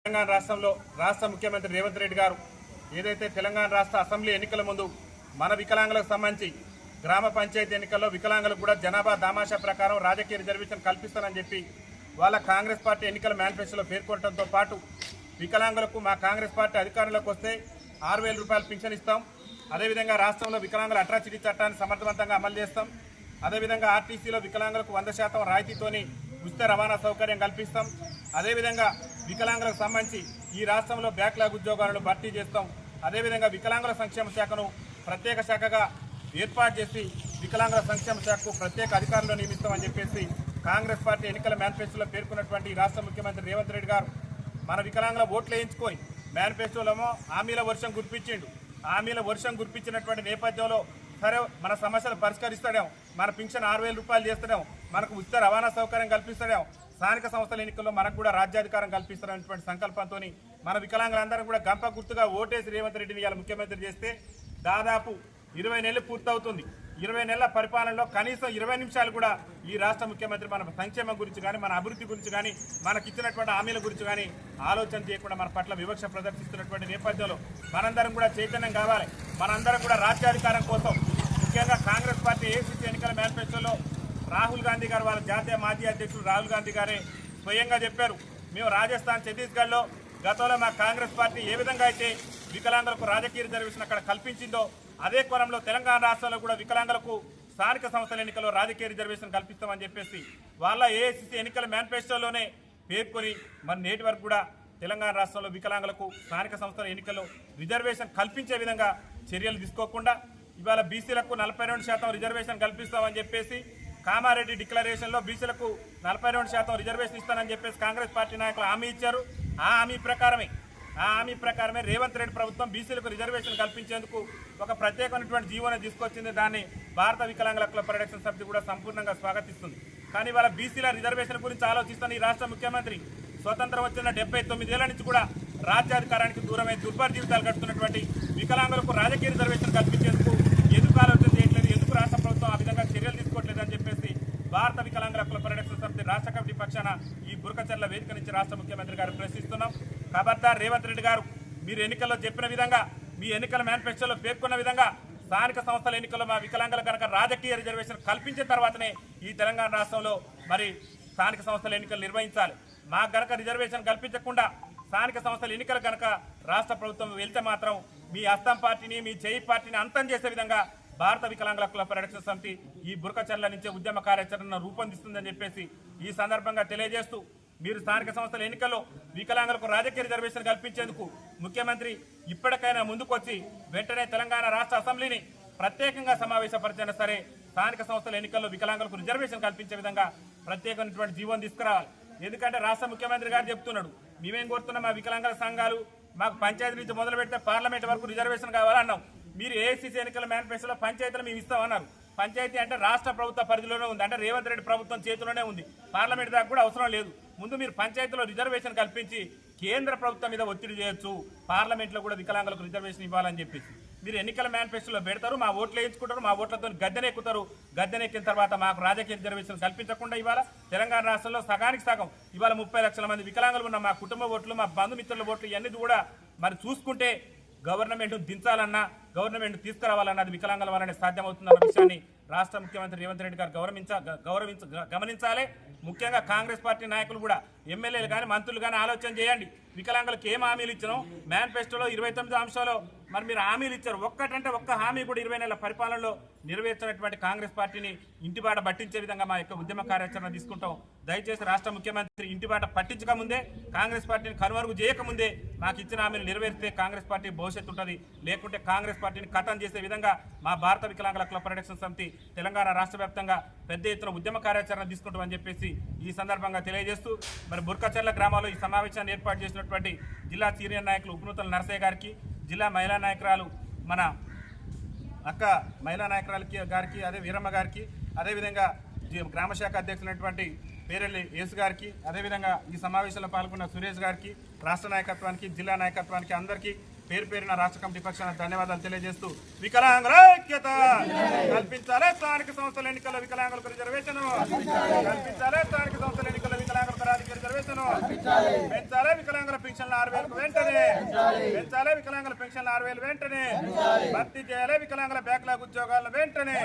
తెలంగాణ రాష్ట్రంలో రాష్ట్ర ముఖ్యమంత్రి రేవంత్ రెడ్డి గారు ఏదైతే తెలంగాణ రాష్ట్ర అసెంబ్లీ ఎన్నికల ముందు మన వికలాంగులకు సంబంధించి గ్రామ పంచాయతీ ఎన్నికల్లో వికలాంగులకు కూడా జనాభా దామాషా ప్రకారం రాజకీయ రిజర్వేషన్ కల్పిస్తానని చెప్పి వాళ్ళ కాంగ్రెస్ పార్టీ ఎన్నికల మేనిఫెస్టోలో పేర్కొనడంతో పాటు వికలాంగులకు మా కాంగ్రెస్ పార్టీ అధికారంలోకి వస్తే 6,000 రూపాయలు పింఛన్ ఇస్తాం, అదేవిధంగా రాష్ట్రంలో వికలాంగుల అట్రాసిటీ చట్టాన్ని సమర్థవంతంగా అమలు చేస్తాం, అదేవిధంగా ఆర్టీసీలో వికలాంగులకు 100% రాయితీతోని ఉచిత రవాణా సౌకర్యం కల్పిస్తాం, అదేవిధంగా వికలాంగులకు సంబంధించి ఈ రాష్ట్రంలో బ్యాక్లాగ్ ఉద్యోగాలను భర్తీ చేస్తాం, అదేవిధంగా వికలాంగుల సంక్షేమ శాఖను ప్రత్యేక శాఖగా ఏర్పాటు చేసి వికలాంగుల సంక్షేమ శాఖకు ప్రత్యేక అధికారులు నియమిస్తామని చెప్పేసి కాంగ్రెస్ పార్టీ ఎన్నికల మేనిఫెస్టోలో పేర్కొన్నటువంటి రాష్ట్ర ముఖ్యమంత్రి రేవంత్ రెడ్డి గారు మన వికలాంగుల ఓట్లు వేయించుకొని మేనిఫెస్టోలో హామీల వర్షం కురిపించిండు. హామీల వర్షం కురిపించినటువంటి నేపథ్యంలో సరే మన సమస్యలు పరిష్కరిస్తాడేమో, మన పింఛన్ 6,000 రూపాయలు చేస్తాడేమో, మనకు ఉచిత రవాణా సౌకర్యం కల్పిస్తాడేమో, స్థానిక సంస్థల ఎన్నికల్లో మనకు కూడా రాజ్యాధికారం కల్పిస్తారనేటువంటి సంకల్పంతో మన వికలాంగులందరూ కూడా గంప గుర్తుగా ఓటేసి రేవంత్ రెడ్డిని ఇవాళ ముఖ్యమంత్రి చేస్తే దాదాపు 20 నెలలు పూర్తవుతుంది. 20 నెలల పరిపాలనలో కనీసం 20 నిమిషాలు కూడా ఈ రాష్ట్ర ముఖ్యమంత్రి మన సంక్షేమం గురించి కానీ మన అభివృద్ధి గురించి కానీ మనకిచ్చినటువంటి హామీల గురించి కానీ ఆలోచన చేయకుండా మన పట్ల వివక్ష ప్రదర్శిస్తున్నటువంటి నేపథ్యంలో మనందరం కూడా చైతన్యం కావాలి. మనందరం కూడా రాజ్యాధికారం కోసం ముఖ్యంగా కాంగ్రెస్ పార్టీ ఏసీసీ ఎన్నికల మేనిఫెస్టోలో రాహుల్ గాంధీ గారు వాళ్ళ జాతీయ మాజీ అధ్యక్షుడు రాహుల్ గాంధీ గారే స్వయంగా చెప్పారు, మేము రాజస్థాన్ ఛత్తీస్గఢ్లో గతంలో మా కాంగ్రెస్ పార్టీ ఏ విధంగా అయితే వికలాంగులకు రాజకీయ రిజర్వేషన్ అక్కడ కల్పించిందో అదే కోణంలో తెలంగాణ రాష్ట్రంలో కూడా వికలాంగులకు స్థానిక సంస్థల ఎన్నికల్లో రాజకీయ రిజర్వేషన్ కల్పిస్తామని చెప్పేసి వాళ్ళ ఏఐసిసి ఎన్నికల మేనిఫెస్టోలోనే పేర్కొని మరి నేటి వరకు కూడా తెలంగాణ రాష్ట్రంలో వికలాంగులకు స్థానిక సంస్థల ఎన్నికల్లో రిజర్వేషన్ కల్పించే విధంగా చర్యలు తీసుకోకుండా ఇవాళ బీసీలకు 42% రిజర్వేషన్ కల్పిస్తామని చెప్పేసి కామారెడ్డి డిక్లరేషన్లో బీసీలకు 42% రిజర్వేషన్ ఇస్తానని చెప్పేసి కాంగ్రెస్ పార్టీ నాయకులు హామీ ఇచ్చారు. ఆ హామీ ప్రకారమే రేవంత్ రెడ్డి ప్రభుత్వం బీసీలకు రిజర్వేషన్ కల్పించేందుకు ఒక ప్రత్యేకమైనటువంటి జీవోని తీసుకొచ్చింది. దాన్ని భారత వికలాంగుల హక్కుల పరిరక్షణ సమితి కూడా సంపూర్ణంగా స్వాగతిస్తుంది. కానీ వాళ్ళ బీసీల రిజర్వేషన్ గురించి ఆలోచిస్తున్న ఈ రాష్ట్ర ముఖ్యమంత్రి స్వతంత్రం వచ్చిన 79 ఏళ్ల నుంచి కూడా రాజ్యాధికారానికి దూరమై దుర్భర జీవితాలు గడుపుతున్నటువంటి వికలాంగులకు రాజకీయ రిజర్వేషన్ కల్పించేందుకు ఎందుకు ఆలోచన చేయట్లేదు, ఎందుకు రాష్ట్ర ప్రభుత్వం ఆ విధంగా చర్యలు తీసుకోవట్లేదు అని చెప్పేసి భారత వికలాంగుల హక్కుల పరిరక్షణ సమితి రాష్ట్ర కమిటీ పక్షాన ఈ బురకచర్ల వేదిక నుంచి రాష్ట్ర ముఖ్యమంత్రి గారు ప్రశ్నిస్తున్నాం. ఖబర్దార్ రేవంత్ రెడ్డి గారు, మీరు ఎన్నికల్లో చెప్పిన విధంగా మీ ఎన్నికల మేనిఫెస్టోలో పేర్కొన్న విధంగా స్థానిక సంస్థల ఎన్నికల్లో మా వికలాంగుల కనుక రాజకీయ రిజర్వేషన్ కల్పించిన తర్వాతనే ఈ తెలంగాణ రాష్ట్రంలో మరి స్థానిక సంస్థల ఎన్నికలు నిర్వహించాలి. మాకు గనక రిజర్వేషన్ కల్పించకుండా స్థానిక సంస్థల ఎన్నికలు కనుక రాష్ట్ర ప్రభుత్వం వెళ్తే మాత్రం మీ అస్సాం పార్టీని మీ జై పార్టీని అంతం చేసే విధంగా భారత వికలాంగుల హక్కుల పరిరక్షణ సమితి ఈ బురకచర్ల నుంచే ఉద్యమ కార్యాచరణ రూపొందిస్తుందని చెప్పేసి ఈ సందర్భంగా తెలియజేస్తూ మీరు స్థానిక సంస్థల ఎన్నికల్లో వికలాంగులకు రాజకీయ రిజర్వేషన్ కల్పించేందుకు ముఖ్యమంత్రి ఇప్పటికైనా ముందుకొచ్చి వెంటనే తెలంగాణ రాష్ట్ర అసెంబ్లీని ప్రత్యేకంగా సమావేశపరిచినా సరే స్థానిక సంస్థల ఎన్నికల్లో వికలాంగులకు రిజర్వేషన్ కల్పించే విధంగా ప్రత్యేకమైనటువంటి జీవోని తీసుకురావాలి. ఎందుకంటే రాష్ట్ర ముఖ్యమంత్రి గారు చెప్తున్నాడు, మేమేం కోరుతున్నాం, మా వికలాంగుల సంఘాలు మాకు పంచాయతీ నుంచి మొదలు పెడితే పార్లమెంట్ వరకు రిజర్వేషన్ కావాలన్నాం. మీరు ఏఐసిసి ఎన్నికల మేనిఫెస్టోలో పంచాయతీలు మేము ఇస్తామన్నారు. పంచాయతీ అంటే రాష్ట్ర ప్రభుత్వ పరిధిలోనే ఉంది, అంటే రేవంత్ రెడ్డి ప్రభుత్వం చేతిలోనే ఉంది, పార్లమెంట్ దాకా కూడా అవసరం లేదు. ముందు మీరు పంచాయతీలో రిజర్వేషన్ కల్పించి కేంద్ర ప్రభుత్వం మీద ఒత్తిడి చేయొచ్చు, పార్లమెంట్లో కూడా వికలాంగులకు రిజర్వేషన్ ఇవ్వాలని చెప్పేసి మీరు ఎన్నికల మేనిఫెస్టోలో పెడతారు, మా ఓట్లు వేయించుకుంటారు, మా ఓట్లతో గద్దెనెక్కుతారు. గద్దెనెక్కిన తర్వాత మాకు రాజకీయ రిజర్వేషన్ కల్పించకుండా ఇవాళ తెలంగాణ రాష్ట్రంలో సగానికి సగం ఇవాళ 30 లక్షల మంది వికలాంగులు ఉన్న మా కుటుంబ ఓట్లు, మా బంధుమిత్రుల ఓట్లు ఇవన్నీ కూడా మరి చూసుకుంటే గవర్నమెంట్ దించాలన్నా గవర్నమెంట్ తీసుకురావాలన్నది వికలాంగుల వల్లనే సాధ్యమవుతుందన్న విషయాన్ని రాష్ట్ర ముఖ్యమంత్రి రేవంత్ రెడ్డి గారు గమనించాలి. ముఖ్యంగా కాంగ్రెస్ పార్టీ నాయకులు కూడా ఎమ్మెల్యేలు కానీ మంత్రులు కానీ ఆలోచన చేయండి. వికలాంగులకు ఏం హామీలు ఇచ్చినాం, మేనిఫెస్టోలో 29 అంశాలు మరి మీరు హామీలు ఇచ్చారు. ఒక్కటంటే ఒక్క హామీ కూడా 20 నెలల పరిపాలనలో నెరవేర్చినటువంటి కాంగ్రెస్ పార్టీని ఇంటిబాట పట్టించే విధంగా మా యొక్క ఉద్యమ కార్యాచరణ తీసుకుంటాం. దయచేసి రాష్ట్ర ముఖ్యమంత్రి ఇంటిబాట పట్టించక ముందే, కాంగ్రెస్ పార్టీని కనుమరుగు చేయకముందే మాకు ఇచ్చిన హామీలు నెరవేరిస్తే కాంగ్రెస్ పార్టీ భవిష్యత్తు ఉంటుంది. లేకుంటే కాంగ్రెస్ పార్టీని ఖతం చేసే విధంగా మా భారత వికలాంగుల హక్కుల పరిరక్షణ సమితి తెలంగాణ రాష్ట్ర వ్యాప్తంగా పెద్ద ఎత్తున ఉద్యమ కార్యాచరణ తీసుకుంటామని చెప్పేసి ఈ సందర్భంగా తెలియజేస్తూ మరి బుర్కచర్ల గ్రామాల్లో ఈ సమావేశాన్ని ఏర్పాటు చేసినటువంటి జిల్లా సీనియర్ నాయకులు ఉపనూతల నరసయ్య గారికి, జిల్లా మహిళా నాయకురాలు మన అక్క మహిళా నాయకురాలకి గారికి, అదే వీరమ్మ గారికి, అదేవిధంగా గ్రామశాఖ అధ్యక్షులైనటువంటి పేరెల్లి యేసు గారికి, అదేవిధంగా ఈ సమావేశంలో పాల్గొన్న సురేష్ గారికి, రాష్ట్ర నాయకత్వానికి, జిల్లా నాయకత్వానికి అందరికీ పేరు పేరున రాష్ట్ర కమిటీ పక్షాన ధన్యవాదాలు తెలియజేస్తూ వికలాంగుల ఐక్యత కల్పించాలి, స్థానిక సంస్థల ఎన్నికల్లో వికలాంగులకు రిజర్వేషన్ కల్పించాలి, స్థానిక సంస్థల ఎన్నికల్లో వికలాంగులకు రాజకీయ రిజర్వేషన్ పెంచాలి. వికలాంగుల పెన్షన్లు 6,000 వెంటనే పెంచాలి. వికలాంగుల పెన్షన్లు 6,000 వెంటనే భర్తీ చేయాలి. వికలాంగుల బ్యాక్లాగ్ ఉద్యోగాలను వెంటనే